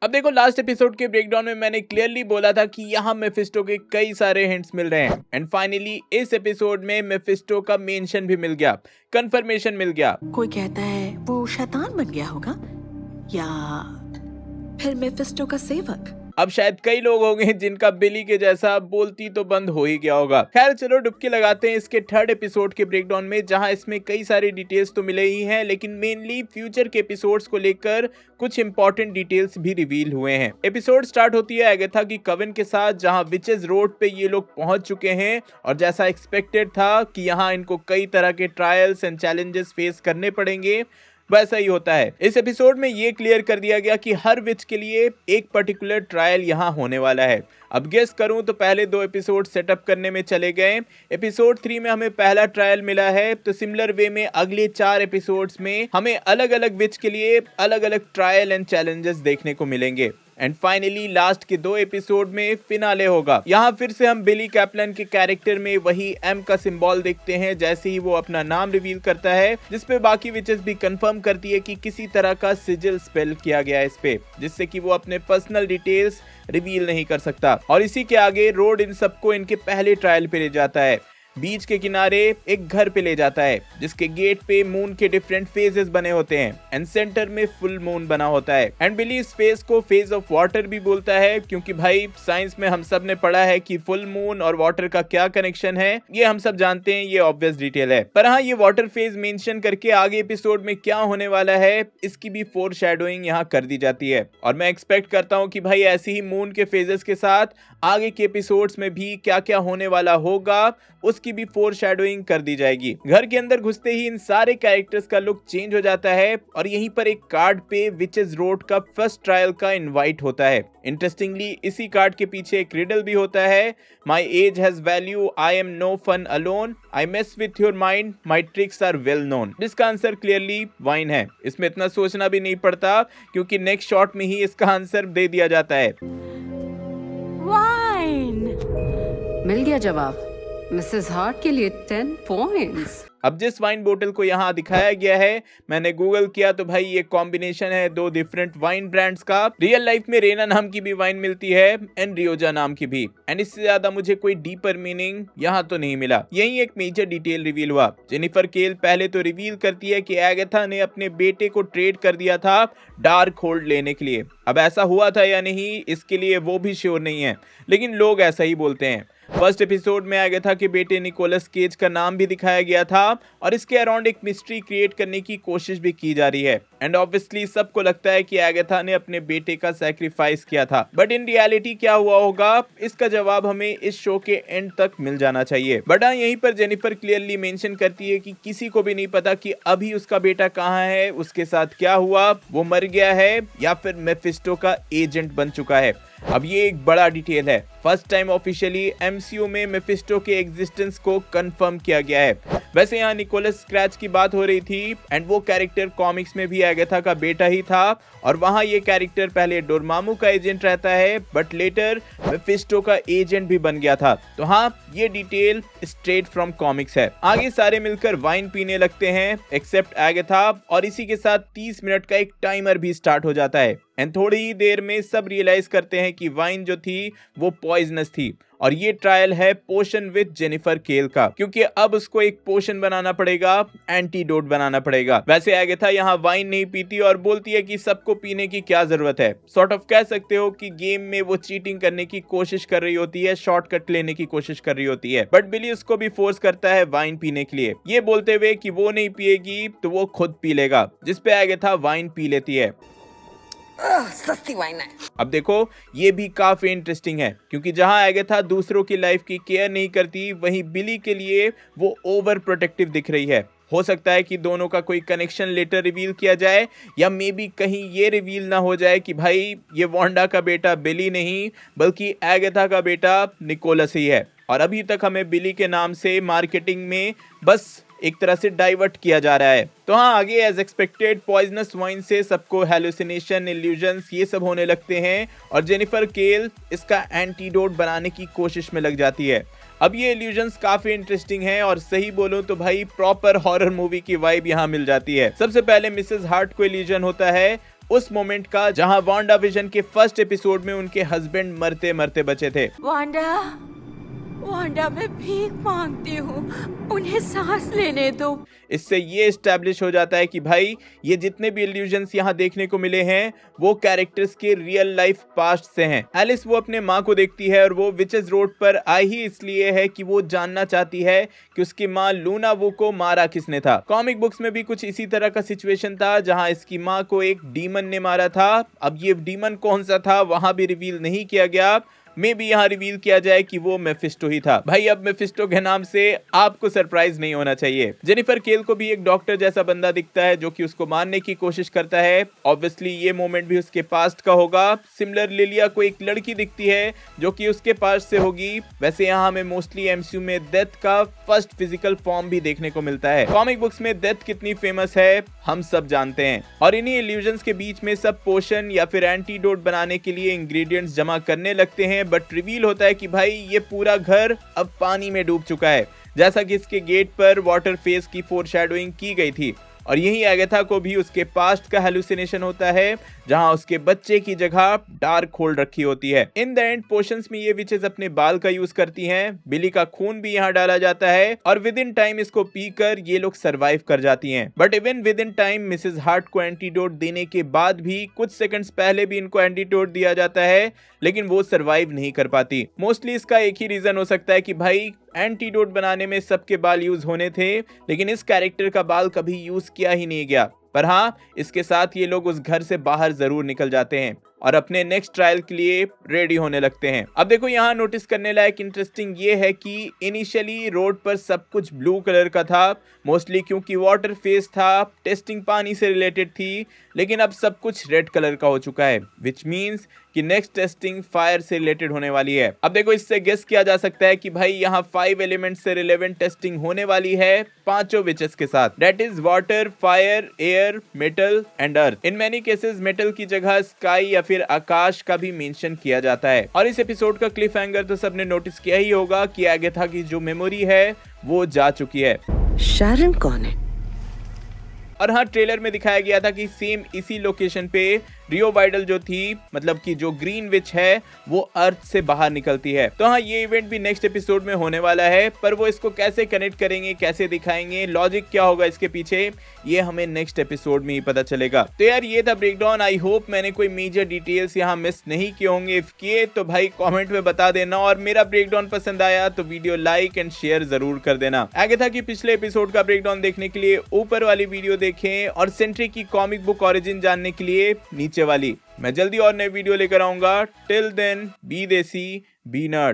अब देखो, last episode के ब्रेकडाउन में मैंने क्लियरली बोला था कि यहाँ मेफिस्टो के कई सारे हिंट्स मिल रहे हैं एंड फाइनली इस एपिसोड में मेफिस्टो का मेंशन भी मिल गया, कंफर्मेशन मिल गया। कोई कहता है वो शैतान बन गया होगा या फिर मेफिस्टो का सेवक। अब शायद कई लोग होंगे जिनका बिली के जैसा बोलती तो बंद हो ही गया होगा। खैर चलो डुबकी लगाते हैं इसके थर्ड एपिसोड के ब्रेकडाउन में, जहां इसमें कई सारी डिटेल्स तो मिले ही हैं, लेकिन मेनली फ्यूचर के एपिसोड्स को लेकर कुछ इंपॉर्टेंट डिटेल्स भी रिवील हुए हैं। एपिसोड स्टार्ट होती है एगाथा की कवन के साथ, जहां विचेस रोड पे ये लोग पहुंच चुके हैं और जैसा एक्सपेक्टेड था कि यहाँ इनको कई तरह के ट्रायल्स एंड चैलेंजेस फेस करने पड़ेंगे, वैसा ही होता है। इस एपिसोड में ये क्लियर कर दिया गया कि हर विच के लिए एक पर्टिकुलर ट्रायल यहाँ होने वाला है। अब गेस करूं तो पहले 2 एपिसोड सेटअप करने में चले गए। एपिसोड 3 में हमें पहला ट्रायल मिला है, तो सिमिलर वे में अगले 4 एपिसोड्स में हमें अलग अलग विच के लिए अलग अलग ट्रायल एंड चैलेंजेस देखने को मिलेंगे एंड फाइनली लास्ट के 2 एपिसोड में फिनाले होगा। यहाँ फिर से हम बिली कैप्लन के कैरेक्टर में वही एम का सिंबल देखते हैं जैसे ही वो अपना नाम रिवील करता है, जिसपे बाकी विचेस भी कंफर्म करती है कि किसी तरह का सिजिल स्पेल किया गया है इस पे, जिससे कि वो अपने पर्सनल डिटेल्स रिवील नहीं कर सकता। और इसी के आगे रोड इन सबको इनके पहले ट्रायल पे ले जाता है। बीच के किनारे एक घर पे ले जाता है जिसके गेट पे मून के डिफरेंट फेजेस बने होते हैं एंड सेंटर में फुल मून बना होता है एंड बिली इस फेज को फेज ऑफ वाटर भी बोलता है, क्योंकि भाई साइंस में हम सब ने पढ़ा है कि फुल मून और वाटर का क्या कनेक्शन है, ये हम सब जानते हैं, ये ऑब्वियस डिटेल है। पर हाँ, ये वाटर फेज मेंशन करके आगे एपिसोड में क्या होने वाला है इसकी भी फोर शैडोइंग यहाँ कर दी जाती है और मैं एक्सपेक्ट करता हूँ कि भाई ऐसे ही मून के फेजेस के साथ आगे के एपिसोड्स में भी क्या क्या होने वाला होगा उसकी भी फोर शैडोइंग कर दी जाएगी। घर के अंदर घुसते ही इन सारे कैरेक्टर्स का लुक चेंज हो जाता है और यहीं पर एक कार्ड पे विचेस रोड का फर्स्ट ट्रायल का इनवाइट होता है। इंटरेस्टिंगली इसी कार्ड के पीछे एक रिडल भी होता है, my age has value, I am no fun alone, I mess with your mind, my tricks are well known. जिसका आंसर क्लियरली वाइन है। इसमें इतना सोचना भी नहीं पड़ता क्योंकि नेक्स्ट शॉट में ही इसका आंसर दे दिया जाता है। वाइन। मिल गया जवाब। मिसेस हार्ट के लिए 10 पॉइंट्स। अब जिस वाइन बोतल को यहाँ दिखाया गया है, मैंने गूगल किया तो भाई ये कॉम्बिनेशन है 2 डिफरेंट वाइन ब्रांड्स का। रियल लाइफ में रेना नाम की भी वाइन मिलती है एंड रियोजा नाम की भी, एंड इससे ज्यादा मुझे कोई डीपर मीनिंग यहाँ तो नहीं मिला। यही एक मेजर डिटेल रिवील हुआ। जेनिफर केल पहले तो रिवील करती है कि एगाथा ने अपने बेटे को ट्रेड कर दिया था डार्क होल्ड लेने के लिए। अब ऐसा हुआ था या नहीं इसके लिए वो भी श्योर नहीं है, लेकिन लोग ऐसा ही बोलते हैं। फर्स्ट एपिसोड में एगाथा के बेटे निकोलस केज का नाम भी दिखाया गया था और इसके अराउंड एक मिस्ट्री क्रिएट करने की कोशिश भी की जा रही है एंड ऑब्वियसली सबको लगता है कि एगाथा ने अपने बेटे का सैक्रिफाइस किया था, बट इन रियलिटी क्या हुआ होगा इसका जवाब हमें इस शो के एंड तक मिल जाना चाहिए। बट हाँ, यहीं पर जेनिफर क्लियरली मेंशन करती है कि किसी को भी नहीं पता कि अभी उसका बेटा कहाँ है, उसके साथ क्या हुआ, वो मर गया है या फिर मेफिस्टो का एजेंट बन चुका है। अब ये एक बड़ा डिटेल है। फर्स्ट टाइम ऑफिशियली एमसीयू में मेफिस्टो के एग्जिस्टेंस को कंफर्म किया गया है। वैसे यहाँ निकोलस स्क्रैच की बात हो रही थी एंड वो कैरेक्टर कॉमिक्स में भी एगाथा का बेटा ही था और वहाँ ये कैरेक्टर पहले डोरमामू का एजेंट रहता है बट लेटर मेफिस्टो का एजेंट भी बन गया था। तो हाँ, ये डिटेल स्ट्रेट फ्रॉम कॉमिक्स है। आगे सारे मिलकर वाइन पीने लगते हैं एक्सेप्ट एगाथा और इसी के साथ 30 मिनट का एक टाइमर भी स्टार्ट हो जाता है एंड थोड़ी ही देर में सब रियलाइज करते हैं कि वाइन जो थी वो पॉइजनस थी और ये ट्रायल है पोशन विद जेनिफर केल का, क्योंकि अब उसको एक पोशन बनाना पड़ेगा, एंटीडोट बनाना पड़ेगा। वैसे एगाथा यहाँ वाइन नहीं पीती और बोलती है कि सबको पीने की क्या जरूरत है। सॉर्ट ऑफ कह सकते हो कि गेम में वो चीटिंग करने की कोशिश कर रही होती है, शॉर्टकट लेने की कोशिश कर रही होती है, बट बिली उसको भी फोर्स करता है वाइन पीने के लिए, ये बोलते हुए कि वो नहीं पिएगी तो वो खुद पी लेगा, जिसपे एगाथा वाइन पी लेती है। सस्ती वाइन है। अब देखो, ये भी काफी इंटरेस्टिंग है क्योंकि जहां एगाथा दूसरों की लाइफ की केयर नहीं करती, वहीं बिली के लिए वो ओवर प्रोटेक्टिव दिख रही है। हो सकता है कि दोनों का कोई कनेक्शन लेटर रिवील किया जाए या मे बी कहीं ये रिवील ना हो जाए कि भाई ये वांडा का बेटा बिली नहीं बल्कि एगाथा का बेटा निकोलस ही है। और अभी तक हमें बिली के नाम से मार्केटिंग में बस एक तरह से डाइवर्ट किया जा रहा है। तो हाँ, आगे एज एक्सपेक्टेड पॉइजनस वाइन से सबको हेलुसिनेशन, इल्यूजन्स ये सब होने लगते हैं और जेनिफर केल इसका एंटीडोट बनाने की कोशिश में लग जाती है। अब ये इल्यूजन्स काफी इंटरेस्टिंग हैं और सही बोलूं तो भाई प्रॉपर हॉरर मूवी की वाइब यहाँ मिल जाती है। सबसे पहले मिसेस हार्ट को इल्यूजन होता है उस मोमेंट का जहां वांडा विजन के फर्स्ट एपिसोड में उनके हस्बैंड मरते मरते बचे थे। वांडा, वांडा मैं भीख मांगती हूँ, उन्हें सांस लेने दो। इससे ये एस्टैब्लिश हो जाता है कि भाई ये जितने भी इल्यूजन्स यहाँ देखने को मिले हैं वो कैरेक्टर्स के रियल लाइफ पास्ट से हैं। एलिस वो अपने माँ को देखती है और वो विचेस रोड पर आई ही इसलिए है कि वो जानना चाहती है कि उसकी माँ लूना वो को मारा किसने था। कॉमिक बुक्स में भी कुछ इसी तरह का सिचुएशन था जहाँ इसकी माँ को एक डीमन ने मारा था। अब ये डीमन कौन सा था वहां भी रिवील नहीं किया गया। मे भी यहाँ रिवील किया जाए कि वो मेफिस्टो ही था। भाई अब मेफिस्टो के नाम से आपको सरप्राइज नहीं होना चाहिए। जेनिफर केल को भी एक डॉक्टर जैसा बंदा दिखता है जो कि उसको मारने की कोशिश करता है। ऑब्वियसली ये मोमेंट भी उसके पास्ट का होगा। सिमिलर लिलिया को एक लड़की दिखती है जो कि उसके पास्ट से होगी। वैसे यहाँ हमें मोस्टली एमसीयू में डेथ का फर्स्ट फिजिकल फॉर्म भी देखने को मिलता है। कॉमिक बुक्स में डेथ कितनी फेमस है हम सब जानते हैं और इन्हीं इल्यूजन्स के बीच में सब पोशन या फिर एंटीडोट बनाने के लिए इंग्रेडिएंट्स जमा करने लगते हैं। बट रिवील होता है कि भाई ये पूरा घर अब पानी में डूब चुका है, जैसा कि इसके गेट पर वाटर फेस की फोरशैडोइंग की गई थी। और यही एगाथा को भी उसके पास्ट का हेलुसिनेशन होता है जहां उसके बच्चे की जगह डार्क होल्ड रखी होती है। इन द एंड पोशंस में ये विचेस अपने बाल का यूज करती हैं। बिली का खून भी यहाँ डाला जाता है और विद इन टाइम इसको पीकर ये लोग सरवाइव कर जाती हैं। But even with in time Mrs heart को एंटीडोट देने के बाद भी कुछ सेकंड्स पहले भी इनको एंटीडोट दिया जाता है लेकिन वो सरवाइव नहीं कर पाती। मोस्टली इसका एक ही रीजन हो सकता है कि भाई एंटीडोट बनाने में सबके बाल यूज होने थे लेकिन इस कैरेक्टर का बाल कभी यूज किया ही नहीं गया। पर हाँ, इसके साथ ये लोग उस घर से बाहर जरूर निकल जाते हैं और अपने नेक्स्ट ट्रायल के लिए रेडी होने लगते हैं। अब देखो यहाँ नोटिस करने लायक इंटरेस्टिंग ये है कि इनिशियली रोड पर सब कुछ ब्लू कलर का था, मोस्टली क्योंकि वाटर फेस था, टेस्टिंग पानी से रिलेटेड थी, लेकिन अब सब कुछ रेड कलर का हो चुका है विच मीन्स कि नेक्स्ट टेस्टिंग फायर से रिलेटेड होने वाली है। अब देखो इससे गेस किया जा सकता है कि भाई यहाँ 5 एलिमेंट से रिलेवेंट टेस्टिंग होने वाली है पांचों विचेस के साथ, that is water, fire, air, metal and earth. In many cases metal की जगह स्काई या फिर आकाश का भी मेंशन किया जाता है। और इस एपिसोड का क्लिफ हैंगर तो सबने नोटिस किया ही होगा कि एगाथा की जो मेमोरी है वो जा चुकी है। शारन कौन है? और हाँ, ट्रेलर में दिखाया गया था कि सेम इसी लोकेशन पे रियो वाइडल जो थी, मतलब कि जो ग्रीन विच है, वो अर्थ से बाहर निकलती है। तो हाँ, ये इवेंट भी नेक्स्ट एपिसोड में होने वाला है, पर वो इसको कैसे कनेक्ट करेंगे, कैसे दिखाएंगे, लॉजिक क्या होगा इसके पीछे, ये हमें नेक्स्ट एपिसोड में ही पता चलेगा। तो यार ये था ब्रेकडाउन। आई होप मैंने कोई मेजर डिटेल्स यहाँ मिस नहीं किए होंगे। इफ किए तो भाई कमेंट में बता देना और मेरा ब्रेकडाउन पसंद आया तो वीडियो लाइक एंड शेयर जरूर कर देना। एगाथा की पिछले एपिसोड का ब्रेकडाउन देखने के लिए ऊपर वाली वीडियो देखें और सेंट्री की कॉमिक बुक ओरिजिन जानने के लिए नीचे वाली। मैं जल्दी और नई वीडियो लेकर आऊंगा। टिल देन बी देसी बी नर्ड।